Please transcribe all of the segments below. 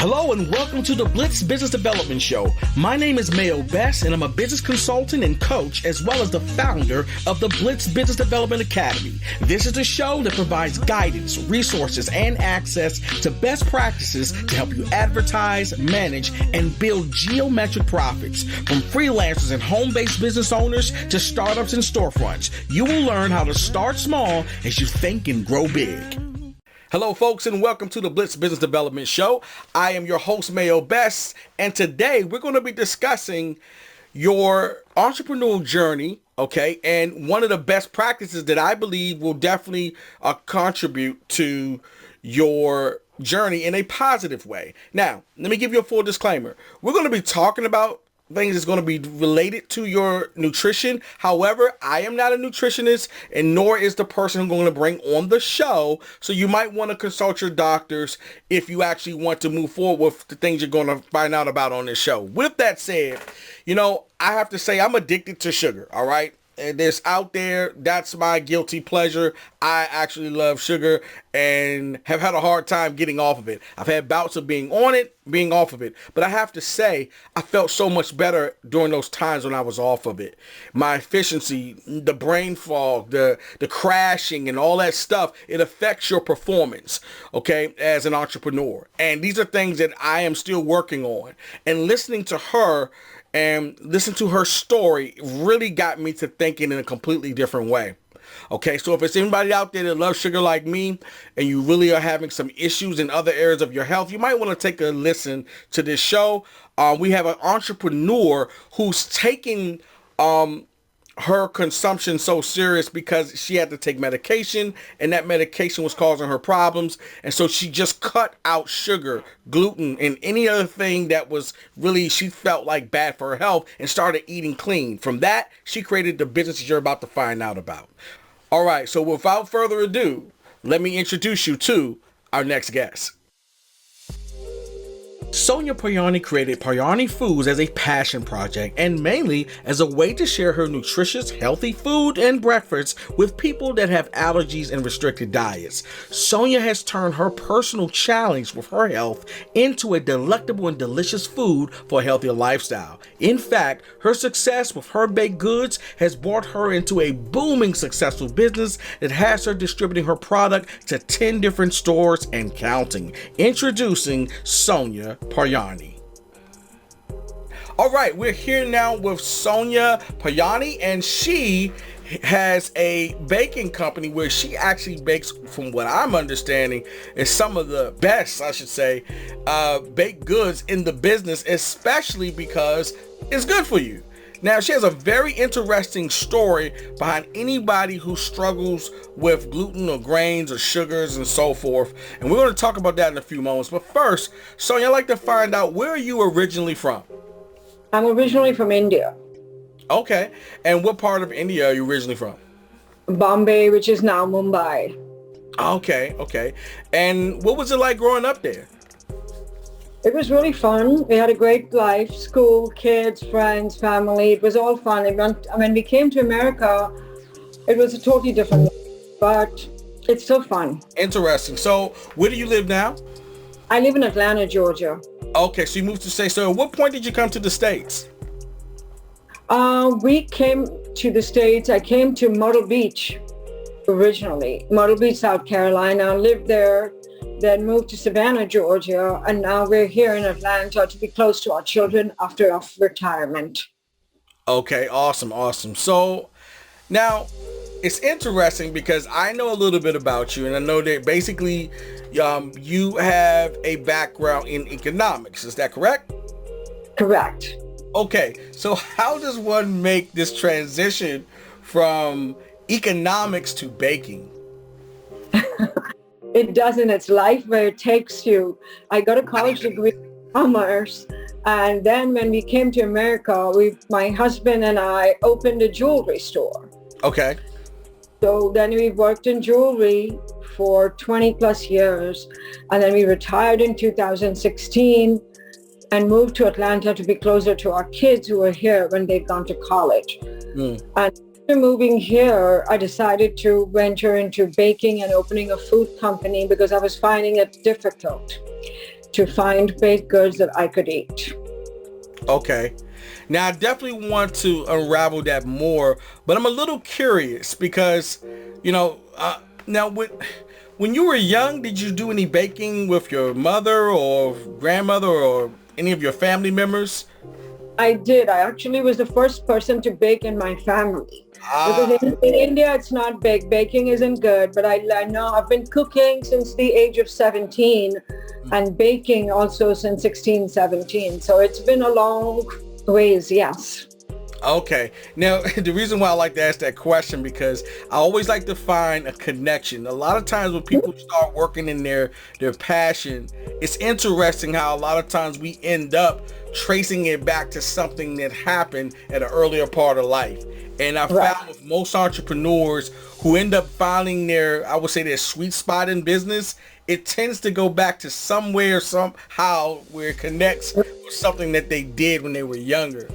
Hello and welcome to the Blitz Business Development Show. My name is Mayo and I'm a business consultant and coach as well as the founder of the Blitz Business Development Academy. This is the show that provides guidance, resources, and access to best practices to help you advertise, manage, and build geometric profits. From freelancers and home-based business owners to startups and storefronts, you will learn how to start small as you think and grow big. Hello, folks, and welcome to the Blitz Business Development Show. I am your host, Mayo, and today we're going to be discussing your entrepreneurial journey, okay, and one of the best practices that I believe will definitely contribute to your journey in a positive way. Now, let me give you a full disclaimer. We're going to be talking about things that's going to be related to your nutrition. However, I am not a nutritionist, and nor is the person I'm going to bring on the show. So you might want to consult your doctors if you actually want to move forward with the things you're going to find out about on this show. With that said, I have to say I'm addicted to sugar. All right. And this out there, that's my guilty pleasure. I actually love sugar and have had a hard time getting off of it. I've had bouts of being on it, being off of it. But I have to say, I felt so much better during those times when I was off of it. My efficiency, the brain fog, the crashing and all that stuff, it affects your performance, okay, as an entrepreneur. And these are things that I am still working on. And listening to her and listen to her story really got me to thinking in a completely different way. Okay, so if it's anybody out there that loves sugar like me and you really are having some issues in other areas of your health, you might want to take a listen to this show. We have an entrepreneur who's taking her consumption so serious because she had to take medication and that medication was causing her problems. And so she just cut out sugar, gluten, and any other thing that was really, she felt like bad for her health and started eating clean. From that, she created the business you're about to find out about. All right. So without further ado, let me introduce you to our next guest. Sonia Paryani created Paryani Foods as a passion project and mainly as a way to share her nutritious, healthy food and breakfast with people that have allergies and restricted diets. Sonia has turned her personal challenge with her health into a delectable and delicious food for a healthier lifestyle. In fact, her success with her baked goods has brought her into a booming successful business that has her distributing her product to 10 different stores and counting. Introducing Sonia Paryani. All right, we're here now with Sonia Paryani, and she has a baking company where she actually bakes, from what I'm understanding, is some of the best, I should say, baked goods in the business, especially because it's good for you. Now, she has a very interesting story behind anybody who struggles with gluten or grains or sugars and so forth. And we're going to talk about that in a few moments. But first, Sonia, I'd like to find out, where are you originally from? I'm originally from India. Okay. And what part of India are you originally from? Bombay, which is now Mumbai. Okay. And what was it like growing up there? It was really fun. We had a great life, school, kids, friends, family. It was all fun. When we came to America, it was a totally different life, but it's still fun. Interesting. So where do you live now? I live in Atlanta, Georgia. Okay, so you moved to the States. So at what point did you come to the States? We came to the States. I came to Myrtle Beach originally. Myrtle Beach, South Carolina. Lived there. Then moved to Savannah, Georgia, and now we're here in Atlanta to be close to our children after our retirement. Okay, awesome. So now it's interesting because I know a little bit about you, and I know that basically you have a background in economics. Is that correct? Correct. Okay, so how does one make this transition from economics to baking? It doesn't. It's life where it takes you. I got a college degree in commerce, and then when we came to America, my husband and I opened a jewelry store. Okay. So then we worked in jewelry for 20 plus years, and then we retired in 2016 and moved to Atlanta to be closer to our kids who were here when they'd gone to college. And after moving here, I decided to venture into baking and opening a food company because I was finding it difficult to find baked goods that I could eat. Okay. Now, I definitely want to unravel that more, but I'm a little curious because, now when you were young, did you do any baking with your mother or grandmother or any of your family members? I did. I actually was the first person to bake in my family. Because Ah, in India, it's not baked. Baking isn't good. But I know I've been cooking since the age of 17 and baking also since 16, 17. So it's been a long ways, yes. okay. Now, the reason why I like to ask that question because I always like to find a connection. A lot of times when people start working in their passion, it's interesting how a lot of times we end up tracing it back to something that happened at an earlier part of life. And I Right. found with most entrepreneurs who end up finding I would say their sweet spot in business, it tends to go back to somewhere, somehow where it connects with something that they did when they were younger.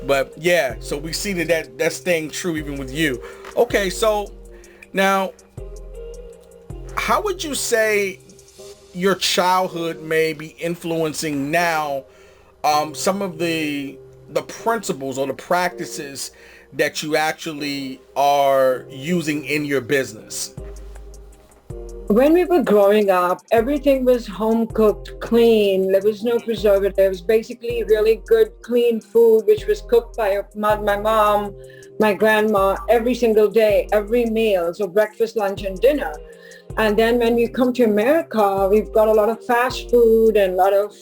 But yeah, so we see that's staying true even with you. Okay, so now, how would you say your childhood may be influencing now some of the principles or the practices that you actually are using in your business? When we were growing up, everything was home cooked, clean. There was no preservatives, basically really good, clean food, which was cooked by my mom, my grandma, every single day, every meal. So breakfast, lunch, and dinner. And then when we come to America, we've got a lot of fast food and a lot of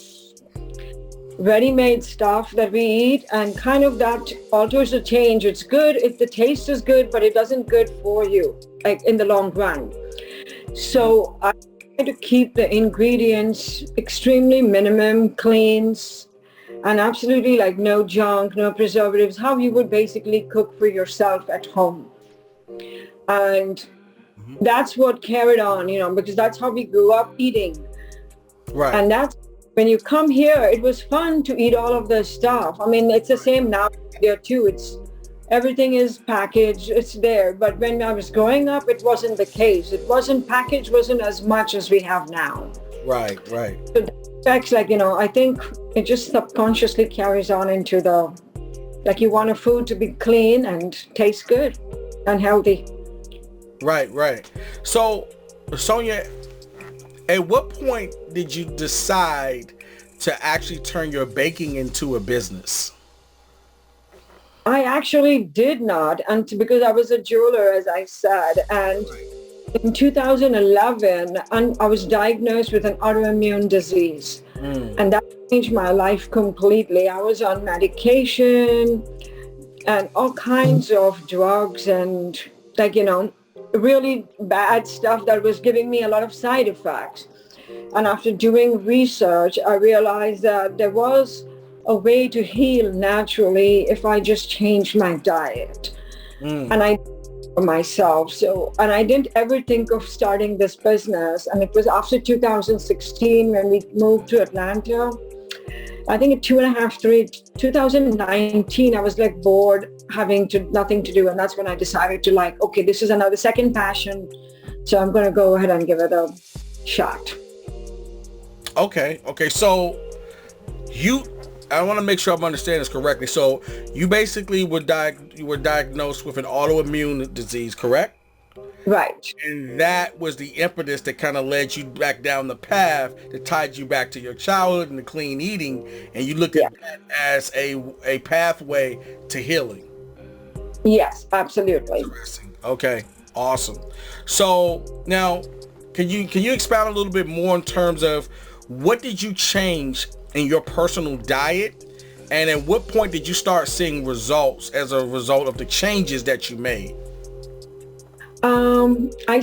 ready-made stuff that we eat, and kind of that alters the change. It's good if the taste is good, but it doesn't good for you, like in the long run. So I try to keep the ingredients extremely minimum, cleans, and absolutely like no junk, no preservatives, how you would basically cook for yourself at home. And that's what carried on, because that's how we grew up eating. Right. And that's when you come here, it was fun to eat all of this stuff. I mean, it's the same now there too. Everything is packaged, it's there. But when I was growing up, it wasn't the case. It wasn't packaged, wasn't as much as we have now. Right. So that affects, I think it just subconsciously carries on into you want a food to be clean and taste good and healthy. Right. So, Sonia, at what point did you decide to actually turn your baking into a business? I actually did not, and because I was a jeweler, as I said, and in 2011, I was diagnosed with an autoimmune disease, and that changed my life completely. I was on medication and all kinds of drugs and really bad stuff that was giving me a lot of side effects. And after doing research, I realized that there was a way to heal naturally if I just changed my diet. And I for myself. And I didn't ever think of starting this business. And it was after 2016 when we moved to Atlanta. I think at 2019, I was bored, having nothing to do. And that's when I decided to okay, this is another second passion. So I'm going to go ahead and give it a shot. Okay. So I want to make sure I'm understanding this correctly. So you basically were diagnosed with an autoimmune disease, correct? Right. And that was the impetus that kind of led you back down the path that tied you back to your childhood and the clean eating. And you look at that as a pathway to healing. Yes, absolutely. Interesting. Okay. Awesome. So now can you expound a little bit more in terms of what did you change in your personal diet, and at what point did you start seeing results as a result of the changes that you made? I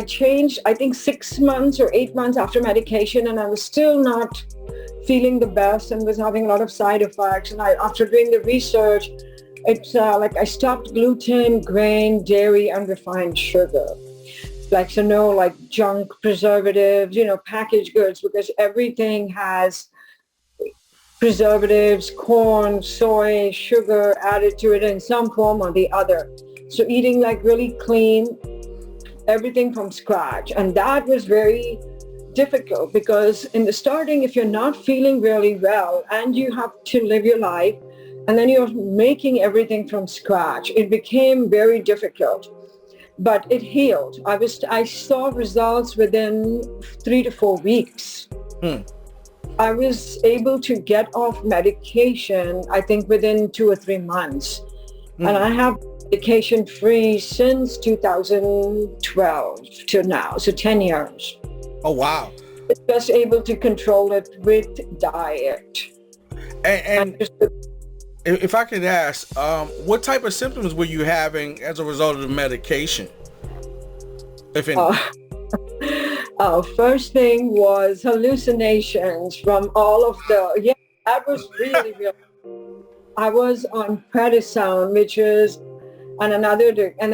changed, I think 6 months or 8 months after medication, and I was still not feeling the best and was having a lot of side effects. And after doing the research, it's I stopped gluten, grain, dairy, and refined sugar. So no junk preservatives, packaged goods, because everything has preservatives, corn, soy, sugar added to it in some form or the other. So eating really clean, everything from scratch. And that was very difficult because in the starting, if you're not feeling really well and you have to live your life and then you're making everything from scratch, it became very difficult. But it healed. I saw results within 3 to 4 weeks. I was able to get off medication, I think within 2 or 3 months. And I have medication free since 2012 to now, so 10 years. Oh, wow. Just able to control it with diet. And if I could ask, what type of symptoms were you having as a result of the medication? If any. First thing was hallucinations from all of that was really, really, I was on prednisone, which is, and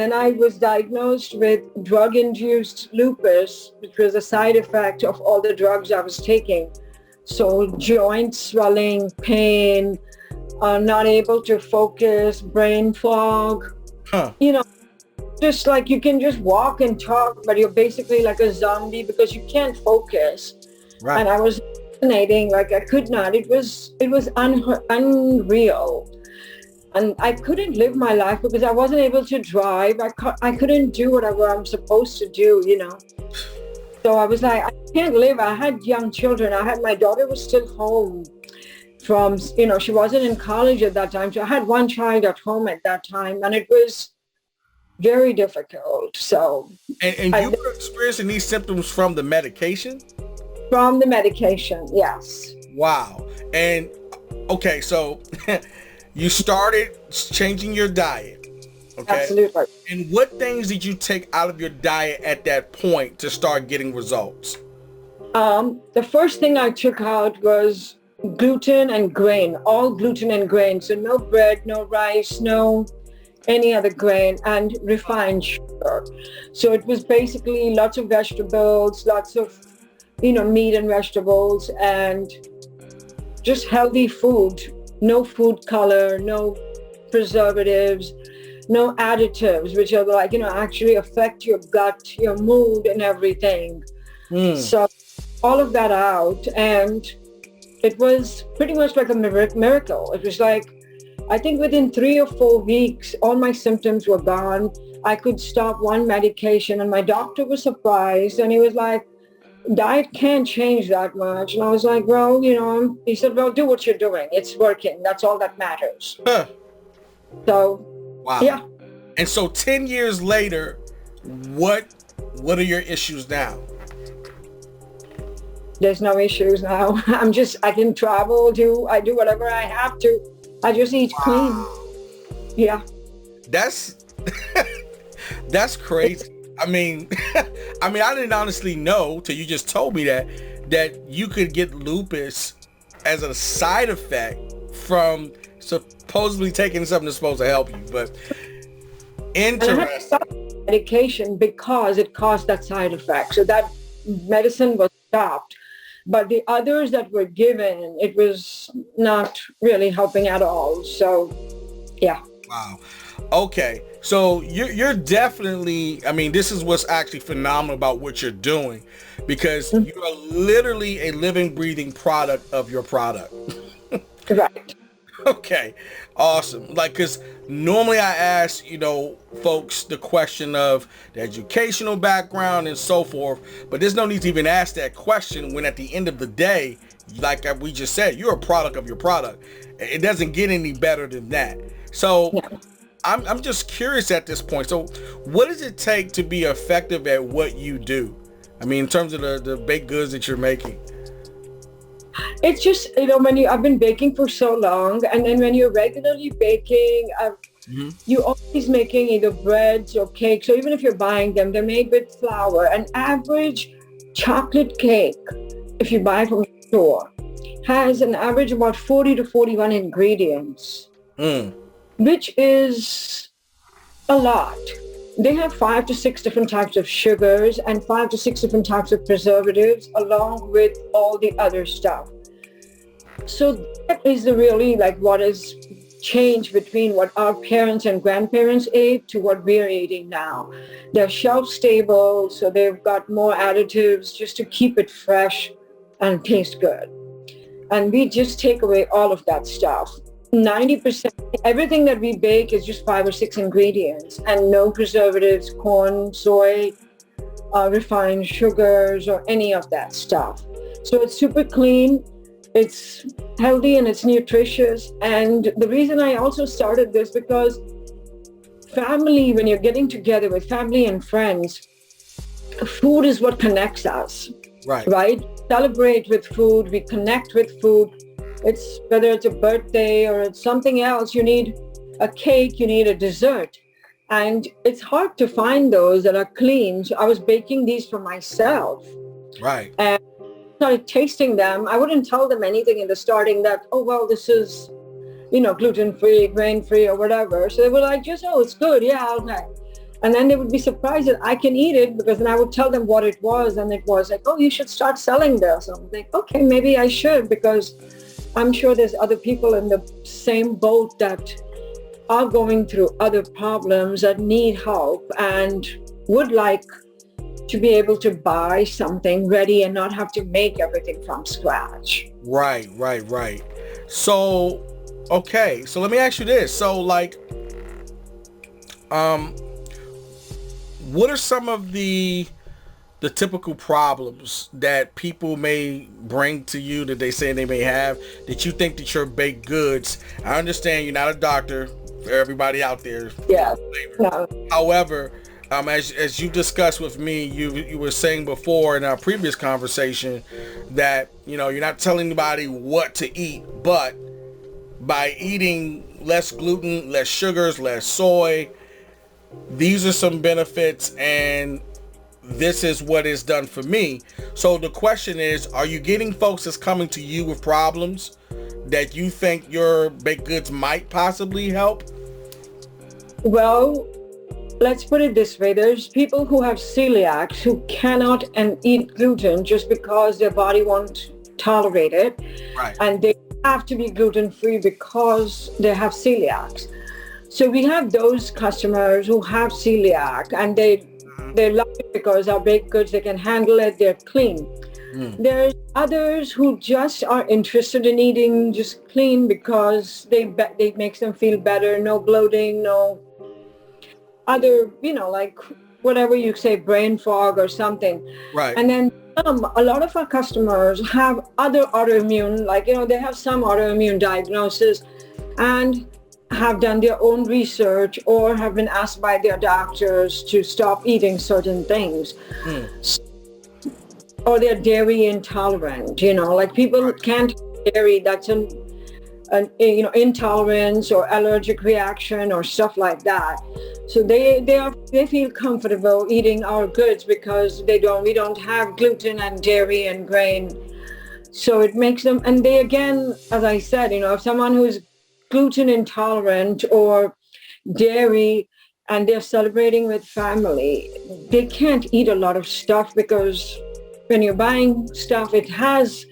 then I was diagnosed with drug-induced lupus, which was a side effect of all the drugs I was taking. So joint swelling, pain, not able to focus, brain fog, just like you can just walk and talk, but you're basically like a zombie because you can't focus. Right. And I was hallucinating, like I could not. It was unreal. And I couldn't live my life because I wasn't able to drive. I couldn't do whatever I'm supposed to do, So I was like, I can't live. I had young children. My daughter was still home from, she wasn't in college at that time. So I had one child at home at that time, and it was very difficult. So. And you were experiencing these symptoms from the medication? From the medication, yes. Wow. And okay, so you started changing your diet. Okay. Absolutely. And what things did you take out of your diet at that point to start getting results? The first thing I took out was gluten and grain, all gluten and grain. So no bread, no rice, no any other grain, and refined sugar. So it was basically lots of vegetables, lots of, meat and vegetables, and just healthy food. No food color, no preservatives, no additives, which are like, actually affect your gut, your mood and everything. So all of that out, and it was pretty much like a miracle. It was like, I think within 3 or 4 weeks, all my symptoms were gone. I could stop one medication, and my doctor was surprised, and he was like, diet can't change that much. And I was like, well, he said, well, do what you're doing. It's working. That's all that matters. Huh. So, wow. Yeah. And so 10 years later, what are your issues now? There's no issues now. I can travel, I do whatever I have to. I just eat clean. Yeah. That's crazy. I mean, I didn't honestly know till you just told me that you could get lupus as a side effect from supposedly taking something that's supposed to help you. But interesting. And I had to stop medication because it caused that side effect. So that medicine was stopped. But the others that were given, it was not really helping at all. So, yeah. Wow. Okay. So you're definitely, this is what's actually phenomenal about what you're doing, because you are literally a living, breathing product of your product. Right. Okay. Awesome. Because normally I ask, folks the question of the educational background and so forth, but there's no need to even ask that question when at the end of the day, like we just said, you're a product of your product. It doesn't get any better than that. So yeah. I'm just curious at this point. So what does it take to be effective at what you do? In terms of the baked goods that you're making. It's just, I've been baking for so long, and then when you're regularly baking, you're always making either breads or cakes. So even if you're buying them, they're made with flour. An average chocolate cake, if you buy from the store, has an average about 40 to 41 ingredients, which is a lot. They have 5 to 6 different types of sugars and 5 to 6 different types of preservatives, along with all the other stuff. So that is really what is change between what our parents and grandparents ate to what we're eating now. They're shelf stable, so they've got more additives just to keep it fresh and taste good. And we just take away all of that stuff. 90%, everything that we bake is just 5 or 6 ingredients and no preservatives, corn, soy, refined sugars, or any of that stuff. So it's super clean, it's healthy, and it's nutritious. And the reason I also started this, because family, when you're getting together with family and friends, food is what connects us. Right? Celebrate with food, we connect with food. It's whether it's a birthday or it's something else, you need a cake, you need a dessert. And it's hard to find those that are clean. So I was baking these for myself. Right. And started tasting them. I wouldn't tell them anything in the starting that, oh, well, this is, gluten-free, grain-free, or whatever. So they were like, it's good. Yeah, okay. And then they would be surprised that I can eat it, because then I would tell them what it was. And it was like, oh, you should start selling this. I'm like, okay, maybe I should, because I'm sure there's other people in the same boat that are going through other problems that need help and would like to be able to buy something ready and not have to make everything from scratch. Right. So, okay. So let me ask you this. So what are some of the typical problems that people may bring to you that they say they may have, that you think that your baked goods, I understand you're not a doctor, for everybody out there. Yeah. No. However, as you discussed with me, you were saying before in our previous conversation that, you're not telling anybody what to eat, but by eating less gluten, less sugars, less soy, these are some benefits, and this is what is done for me. So the question is, are you getting folks that's coming to you with problems that you think your baked goods might possibly help? Well, let's put it this way. There's people who have celiacs who cannot eat gluten just because their body won't tolerate it. Right. And they have to be gluten-free because they have celiacs. So we have those customers who have celiac, and they love it because our baked goods, they can handle it, they're clean. There's others who just are interested in eating just clean because they makes them feel better, no bloating, no other, like whatever you say, brain fog or something. Right. And then a lot of our customers have other autoimmune, they have some autoimmune diagnosis and have done their own research or have been asked by their doctors to stop eating certain things. Or they're dairy intolerant, people can't eat dairy, that's an intolerance or allergic reaction or stuff like that. So they feel comfortable eating our goods because we don't have gluten and dairy and grain. So it makes them, and they, again, as I said, if someone who's gluten intolerant or dairy and they're celebrating with family, they can't eat a lot of stuff because when you're buying stuff, it has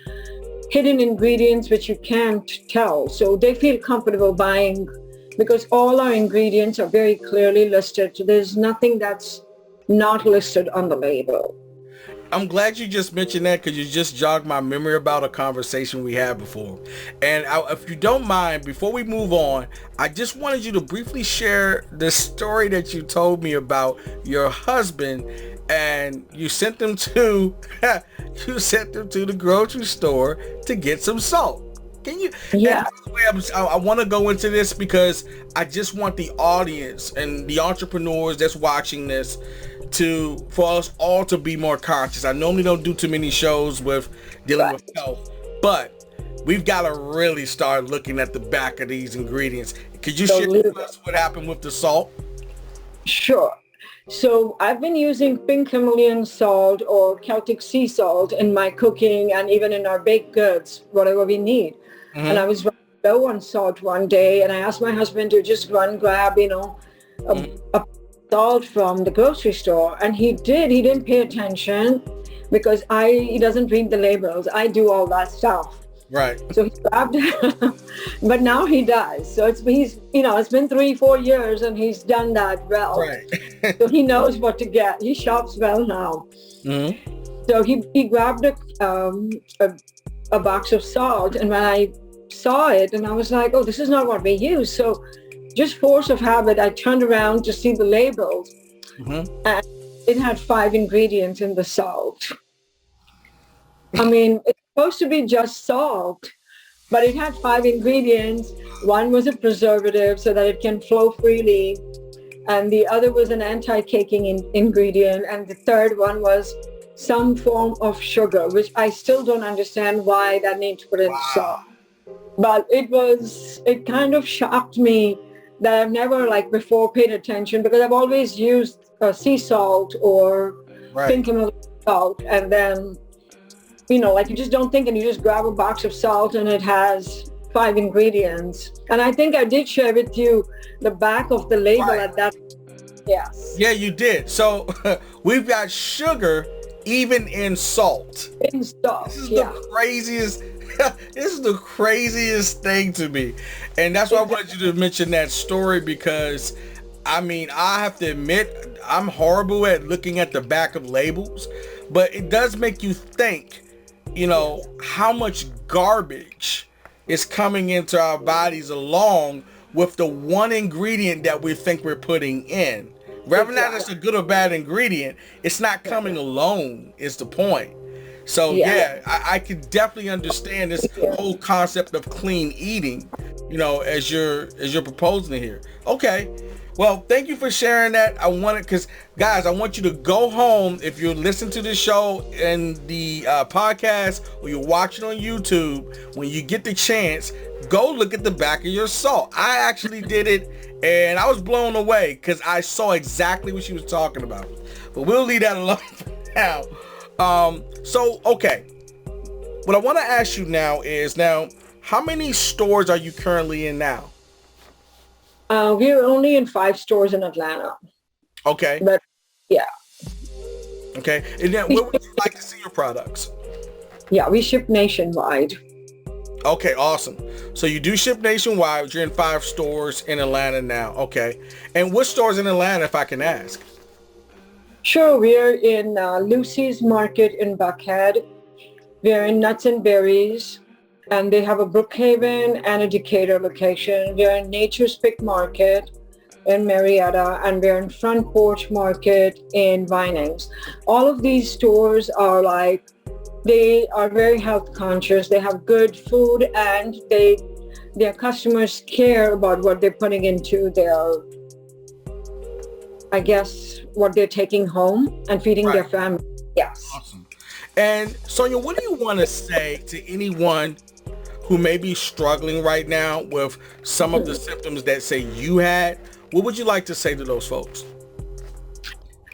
hidden ingredients which you can't tell. So they feel comfortable buying because all our ingredients are very clearly listed. So there's nothing that's not listed on the label. I'm glad you just mentioned that, because you just jogged my memory about a conversation we had before. And if you don't mind, before we move on, I just wanted you to briefly share the story that you told me about your husband, and you sent them to the grocery store to get some salt. Can you? Yeah. I want to go into this because I just want the audience and the entrepreneurs that's watching this for us all to be more conscious. I normally don't do too many shows with dealing with health, but we've got to really start looking at the back of these ingredients. Could you share with us what happened with the salt? Sure. So I've been using pink Himalayan salt or Celtic sea salt in my cooking and even in our baked goods, whatever we need. Mm-hmm. And I was low on salt one day, and I asked my husband to just go and grab, a salt from the grocery store, and he did. He didn't pay attention because he doesn't read the labels. I do all that stuff. Right. So he grabbed it, but now he does. So it's been 3-4 years and he's done that well. Right. So he knows what to get. He shops well now. Mm-hmm. So he grabbed a box of salt, and when I saw it, and I was like, oh, this is not what we use. So just force of habit, I turned around to see the labels, and it had 5 ingredients in the salt. I mean, it's supposed to be just salt, but it had 5 ingredients. One was a preservative so that it can flow freely, and the other was an anti-caking ingredient, and the third one was some form of sugar, which I still don't understand why that needs to put in salt. But it kind of shocked me that I've never before paid attention, because I've always used sea salt or pink Himalayan salt, and then you just don't think, and you just grab a box of salt and it has 5 ingredients. And I think I did share with you the back of the label at that. Yes. Yeah, you did. So we've got sugar even in salt. In salt. This is the craziest. This is the craziest thing to me. And that's why I wanted you to mention that story, because I mean, I have to admit, I'm horrible at looking at the back of labels, but it does make you think, how much garbage is coming into our bodies along with the one ingredient that we think we're putting in. Whether or not it's a good or bad ingredient, it's not coming alone is the point. So I can definitely understand this whole concept of clean eating, as you're proposing here. Okay. Well, thank you for sharing that. Because guys, I want you to go home. If you're listening to this show and the podcast, or you're watching on YouTube, when you get the chance, go look at the back of your salt. I actually did it, and I was blown away because I saw exactly what she was talking about. But we'll leave that alone for now. Okay. What I want to ask you now is, how many stores are you currently in now? We're only in 5 stores in Atlanta. Okay. But yeah. Okay. And then where would you like to see your products? Yeah, we ship nationwide. Okay, awesome. So you do ship nationwide. You're in 5 stores in Atlanta now. Okay. And what stores in Atlanta, if I can ask? Sure. We're in Lucy's Market in Buckhead. We're in Nuts and Berries. And they have a Brookhaven and a Decatur location. We're in Nature's Pick Market in Marietta, and we're in Front Porch Market in Vinings. All of these stores are they are very health conscious. They have good food, and their customers care about what they're putting into their, what they're taking home and feeding their family. Yes. Awesome. And Sonia, what do you want to say to anyone who may be struggling right now with some of the symptoms that say you had? What would you like to say to those folks?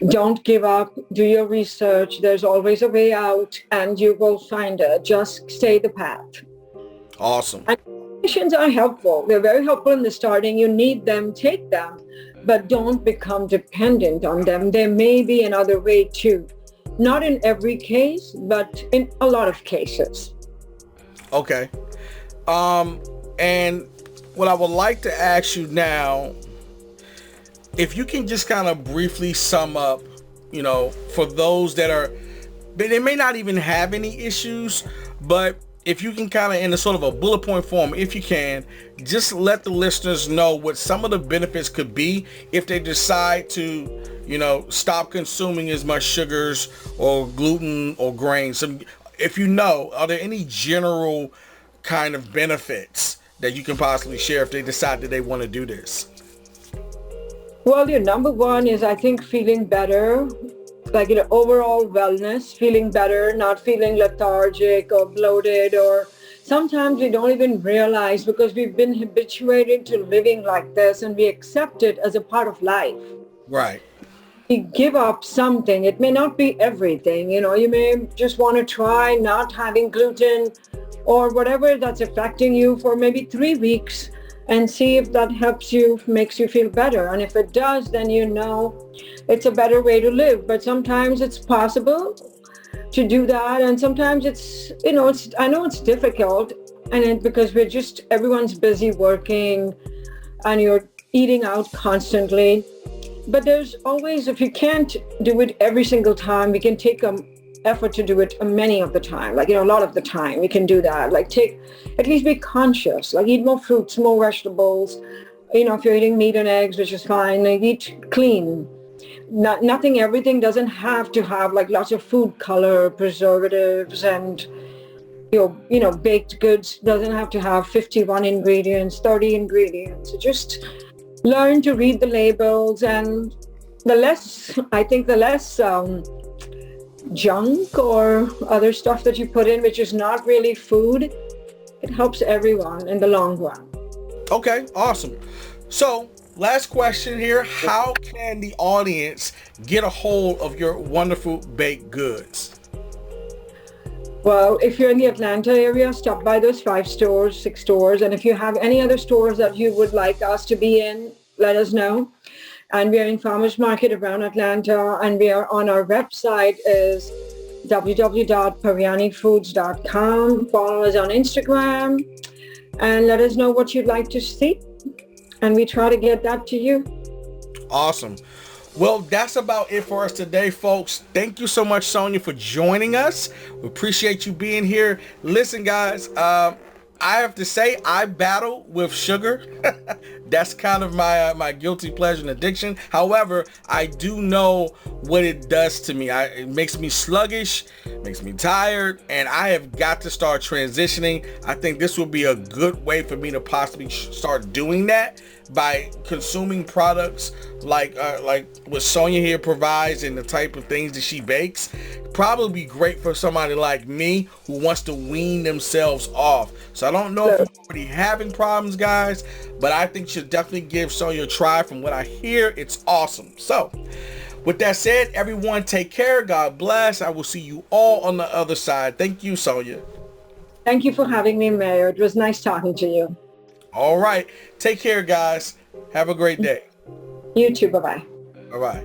Don't give up. Do your research. There's always a way out, and you will find it. Just stay the path. Awesome. And medications are helpful. They're very helpful in the starting. You need them, take them, but don't become dependent on them. There may be another way too. Not in every case, but in a lot of cases. Okay. And what I would like to ask you now, if you can just kind of briefly sum up, for those that they may not even have any issues, but if you can kind of, in a sort of a bullet point form, if you can, just let the listeners know what some of the benefits could be if they decide to, stop consuming as much sugars or gluten or grains. So if are there any general kind of benefits that you can possibly share if they decide that they want to do this? Well, your number one is, I think, feeling better, overall wellness, feeling better, not feeling lethargic or bloated, or sometimes we don't even realize because we've been habituated to living like this and we accept it as a part of life. Right. We give up something. It may not be everything. You may just want to try not having gluten or whatever that's affecting you for maybe 3 weeks and see if that helps you, makes you feel better. And if it does, then it's a better way to live. But sometimes it's possible to do that. And sometimes it's, I know it's difficult. because everyone's busy working and you're eating out constantly. But there's always, if you can't do it every single time, we can take effort to do it many of the time, like, a lot of the time we can do that. Like, at least be conscious, like eat more fruits, more vegetables. If you're eating meat and eggs, which is fine, like eat clean. Everything doesn't have to have like lots of food color, preservatives, and baked goods doesn't have to have 51 ingredients, 30 ingredients. So just learn to read the labels, and the less junk or other stuff that you put in, which is not really food, it helps everyone in the long run. Okay, awesome. So, last question here. How can the audience get a hold of your wonderful baked goods? Well, if you're in the Atlanta area, stop by those 6 stores. And if you have any other stores that you would like us to be in, let us know. And we are in Farmers Market around Atlanta, and we are on our website is www.paryanifoods.com. Follow us on Instagram and let us know what you'd like to see. And we try to get that to you. Awesome. Well, that's about it for us today, folks. Thank you so much, Sonia, for joining us. We appreciate you being here. Listen, guys, I have to say I battle with sugar. That's kind of my guilty pleasure and addiction. However, I do know what it does to me. It makes me sluggish, makes me tired, and I have got to start transitioning. I think this will be a good way for me to possibly start doing that by consuming products like what Sonia here provides and the type of things that she bakes. Probably be great for somebody like me who wants to wean themselves off. So I don't know if you're already having problems, guys, but I think you should definitely give Sonia a try. From what I hear, it's awesome. So with that said, everyone, take care. God bless. I will see you all on the other side. Thank you, Sonia. Thank you for having me, Mayo. It was nice talking to you. All right. Take care, guys. Have a great day. You too. Bye-bye. Bye-bye.